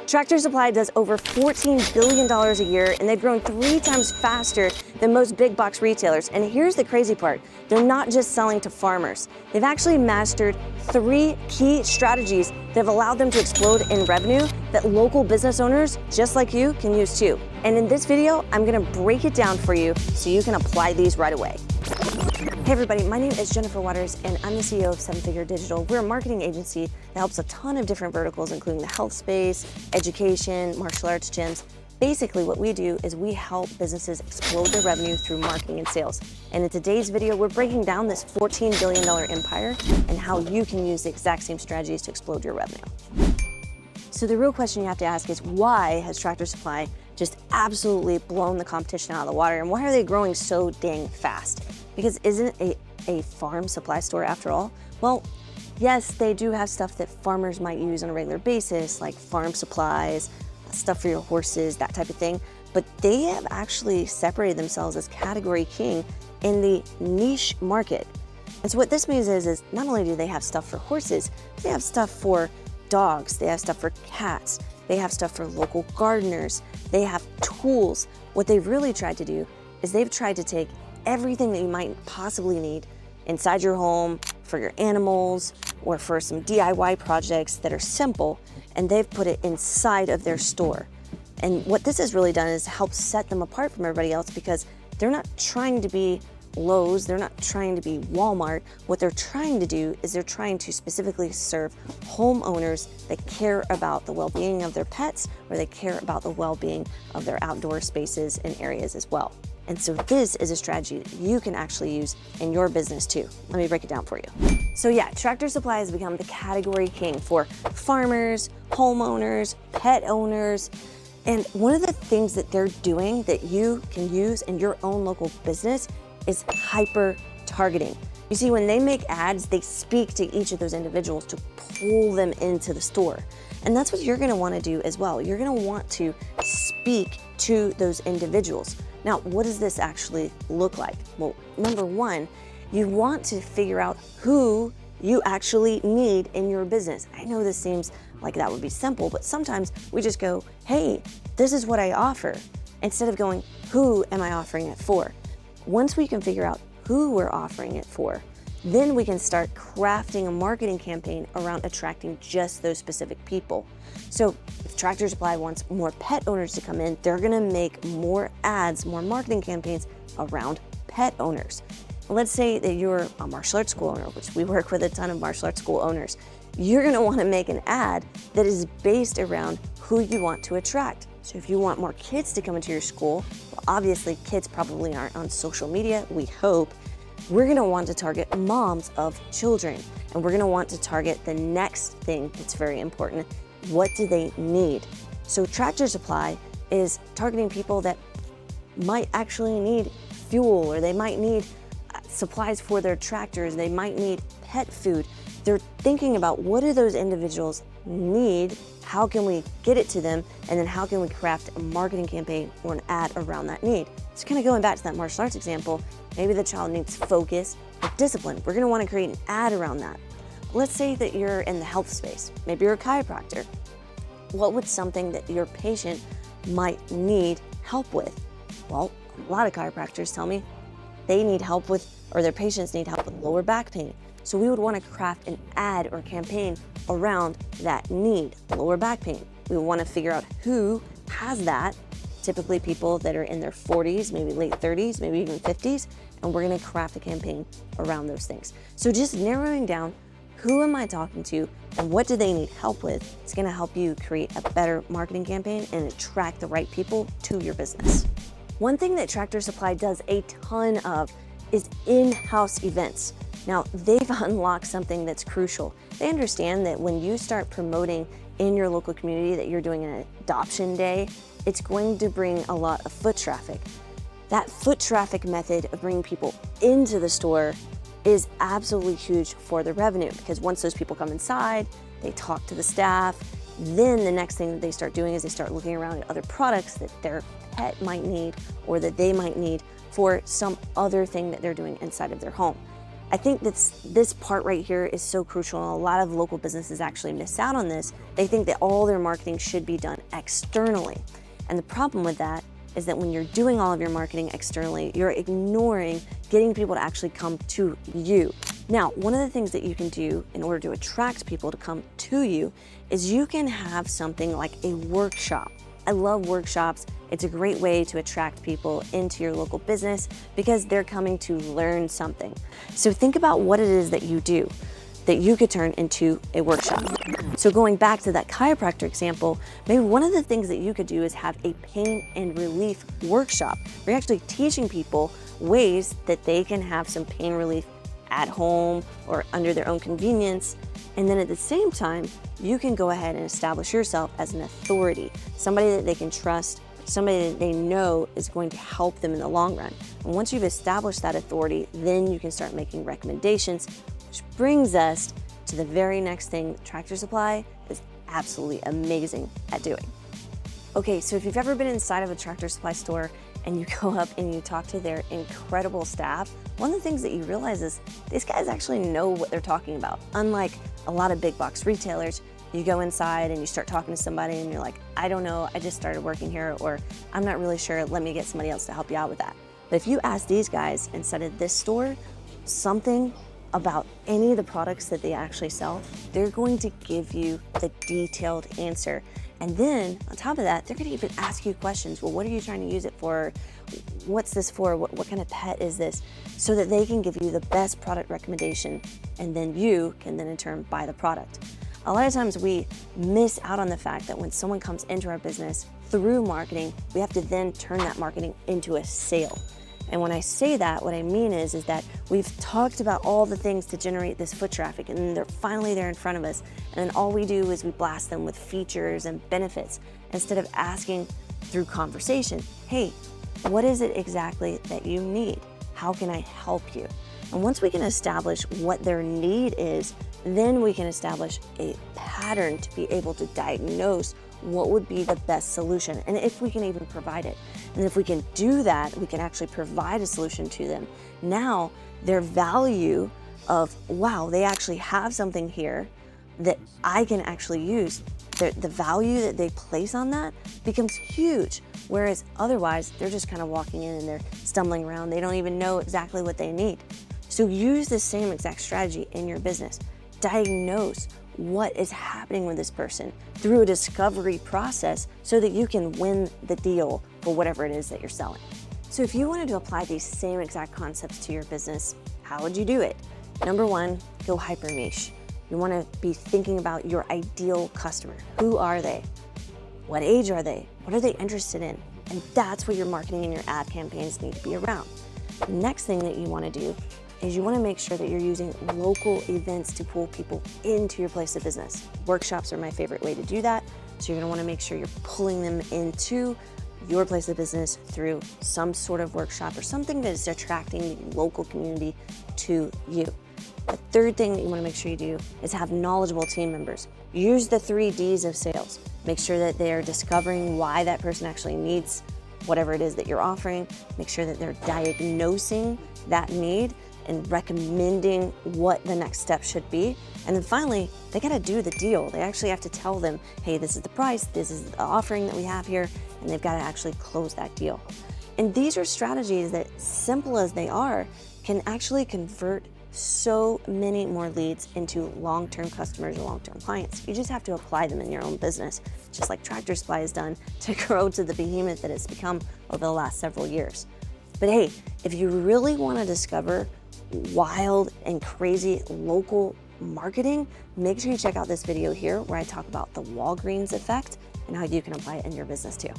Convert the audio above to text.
Tractor Supply does over $14 billion a year, and they've grown 3 times faster than most big box retailers. And here's the crazy part. They're not just selling to farmers. They've actually mastered 3 key strategies that have allowed them to explode in revenue that local business owners just like you can use too. And in this video, I'm gonna break it down for you so you can apply these right away. Hey everybody, my name is Jennifer Waters and I'm the CEO of 7 Figure Digital. We're a marketing agency that helps a ton of different verticals, including the health space, education, martial arts gyms. Basically what we do is we help businesses explode their revenue through marketing and sales. And in today's video, we're breaking down this $14 billion empire and how you can use the exact same strategies to explode your revenue. So the real question you have to ask is, why has Tractor Supply just absolutely blown the competition out of the water, and why are they growing so dang fast? Because isn't it a farm supply store after all? Well, yes, they do have stuff that farmers might use on a regular basis, like farm supplies, stuff for your horses, that type of thing. But they have actually separated themselves as category king in the niche market. And so what this means is not only do they have stuff for horses, they have stuff for dogs, they have stuff for cats, they have stuff for local gardeners, they have tools. What they've really tried to do is they've tried to take everything that you might possibly need inside your home for your animals or for some DIY projects that are simple, and they've put it inside of their store. And what this has really done is help set them apart from everybody else, because they're not trying to be Lowe's, they're not trying to be Walmart. What they're trying to do is they're trying to specifically serve homeowners that care about the well-being of their pets, or they care about the well-being of their outdoor spaces and areas as well. And so this is a strategy that you can actually use in your business too. Let me break it down for you. So yeah, Tractor Supply has become the category king for farmers, homeowners, pet owners. And one of the things that they're doing that you can use in your own local business is hyper targeting. You see, when they make ads, they speak to each of those individuals to pull them into the store. And that's what you're gonna wanna do as well. You're gonna want to speak to those individuals. Now, what does this actually look like? Well, number one, you want to figure out who you actually need in your business. I know this seems like that would be simple, but sometimes we just go, hey, this is what I offer, instead of going, who am I offering it for? Once we can figure out who we're offering it for, then we can start crafting a marketing campaign around attracting just those specific people. So if Tractor Supply wants more pet owners to come in, they're gonna make more ads, more marketing campaigns around pet owners. Let's say that you're a martial arts school owner, which we work with a ton of martial arts school owners. You're gonna wanna make an ad that is based around who you want to attract. So if you want more kids to come into your school, well, obviously kids probably aren't on social media, we hope. We're gonna want to target moms of children, and we're gonna want to target the next thing that's very important. What do they need? So Tractor Supply is targeting people that might actually need fuel, or they might need supplies for their tractors, they might need pet food. They're thinking about, what do those individuals need? How can we get it to them? And then how can we craft a marketing campaign or an ad around that need? So kind of going back to that martial arts example, maybe the child needs focus or discipline. We're gonna wanna create an ad around that. Let's say that you're in the health space. Maybe you're a chiropractor. What would something that your patient might need help with? Well, a lot of chiropractors tell me they need help with, or their patients need help with lower back pain. So we would want to craft an ad or campaign around that need, lower back pain. We want to figure out who has that, typically people that are in their 40s, maybe late 30s, maybe even 50s, and we're going to craft a campaign around those things. So just narrowing down, who am I talking to and what do they need help with, is going to help you create a better marketing campaign and attract the right people to your business. One thing that Tractor Supply does a ton of is in-house events. Now, they've unlocked something that's crucial. They understand that when you start promoting in your local community that you're doing an adoption day, it's going to bring a lot of foot traffic. That foot traffic method of bringing people into the store is absolutely huge for the revenue, because once those people come inside, they talk to the staff, then the next thing that they start doing is they start looking around at other products that their pet might need or that they might need for some other thing that they're doing inside of their home. I think this part right here is so crucial, and a lot of local businesses actually miss out on this. They think that all their marketing should be done externally. And the problem with that is that when you're doing all of your marketing externally, you're ignoring getting people to actually come to you. Now, one of the things that you can do in order to attract people to come to you is you can have something like a workshop. I love workshops. It's a great way to attract people into your local business because they're coming to learn something. So think about what it is that you do that you could turn into a workshop. So going back to that chiropractor example, maybe one of the things that you could do is have a pain and relief workshop. We're actually teaching people ways that they can have some pain relief at home or under their own convenience. And then at the same time, you can go ahead and establish yourself as an authority, somebody that they can trust, somebody that they know is going to help them in the long run. And once you've established that authority, then you can start making recommendations, which brings us to the very next thing Tractor Supply is absolutely amazing at doing. Okay, so if you've ever been inside of a Tractor Supply store and you go up and you talk to their incredible staff, one of the things that you realize is these guys actually know what they're talking about. Unlike a lot of big box retailers, you go inside and you start talking to somebody and you're like, I don't know, I just started working here, or I'm not really sure, let me get somebody else to help you out with that. But if you ask these guys inside of this store something about any of the products that they actually sell, they're going to give you the detailed answer. And then on top of that, they're gonna even ask you questions. Well, what are you trying to use it for? What's this for? What kind of pet is this? So that they can give you the best product recommendation, and then you can then in turn buy the product. A lot of times we miss out on the fact that when someone comes into our business through marketing, we have to then turn that marketing into a sale. And when I say that, what I mean is that we've talked about all the things to generate this foot traffic, and then they're finally there in front of us. And then all we do is we blast them with features and benefits instead of asking through conversation, hey, what is it exactly that you need? How can I help you? And once we can establish what their need is, then we can establish a pattern to be able to diagnose what would be the best solution, and if we can even provide it. And if we can do that, we can actually provide a solution to them. Now, their value of, wow, they actually have something here that I can actually use, the value that they place on that becomes huge. Whereas otherwise, they're just kind of walking in and they're stumbling around. They don't even know exactly what they need. So use the same exact strategy in your business. Diagnose what is happening with this person through a discovery process so that you can win the deal for whatever it is that you're selling. So if you wanted to apply these same exact concepts to your business, how would you do it? Number one, go hyper niche. You want to be thinking about your ideal customer. Who are they? What age are they? What are they interested in? And that's what your marketing and your ad campaigns need to be around. The next thing that you want to do is you want to make sure that you're using local events to pull people into your place of business. Workshops are my favorite way to do that. So you're going to want to make sure you're pulling them into your place of business through some sort of workshop or something that is attracting the local community to you. The third thing that you want to make sure you do is have knowledgeable team members. Use the 3 Ds of sales. Make sure that they are discovering why that person actually needs whatever it is that you're offering. Make sure that they're diagnosing that need and recommending what the next step should be. And then finally, they gotta do the deal. They actually have to tell them, hey, this is the price, this is the offering that we have here, and they've gotta actually close that deal. And these are strategies that, simple as they are, can actually convert so many more leads into long-term customers or long-term clients. You just have to apply them in your own business, just like Tractor Supply has done to grow to the behemoth that it's become over the last several years. But hey, if you really wanna discover wild and crazy local marketing, make sure you check out this video here where I talk about the Walgreens effect and how you can apply it in your business too.